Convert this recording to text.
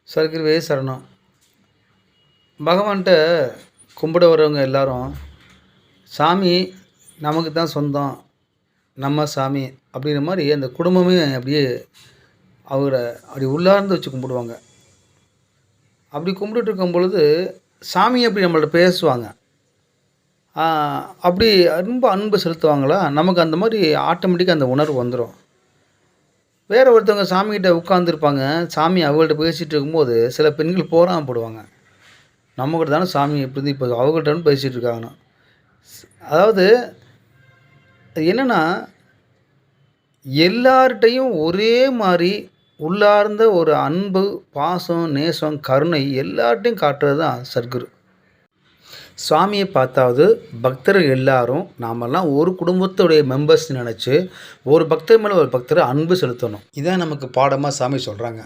சர்க்குருவே சரணம். பகவான்கிட்ட கும்பிட வரவங்க எல்லாரும், சாமி நமக்கு தான் சொந்தம், நம்ம சாமி அப்படிங்கிற மாரி அந்த குடும்பமே அப்படியே அவர அப்படி உள்ளார்ந்து வச்சு கும்பிடுவாங்க. அப்படி கும்பிட்டுட்டு இருக்கும் பொழுது, சாமி அப்படி நம்மள்ட்ட பேசுவாங்க. ஆ அப்படி ரொம்ப அன்பு செலுத்துவாங்களா, நமக்கு அந்த மாரி ஆட்டோமேட்டிக்கா அந்த உணர்வு வந்துரும். வேற ஒருத்தவங்க சாமிகிட்ட உட்கார்ந்துருப்பாங்க. சாமி அவங்கள்ட்ட பேசிட்டு இருக்கும்போது, சில பெண்கள் பொறாமப்படுவாங்க. நம்மகிட்ட தான சாமி எப்படி இப்போ அவங்கள்ட்டன்னு பேசிட்டு இருக்காங்கன்னு. அதாவது அது என்னன்னா, எல்லார்ட்டயும் ஒரே மாரி உள்ளார்ந்த ஒரு அன்பு, பாசம், நேசம், கருணை எல்லார்ட்டயும் காட்டுறது தான் சத்குரு. சாமிய பார்த்தாவது பக்தர்கள் எல்லாரும் நாமெல்லாம் ஒரு குடும்பத்துடைய மெம்பர்ஸ்ன்னு நெனச்சு, ஒரு பக்தர் மேல ஒரு பக்தர் அன்பு செலுத்தணும். இதான் நமக்கு பாடமா சாமி சொல்றாங்க.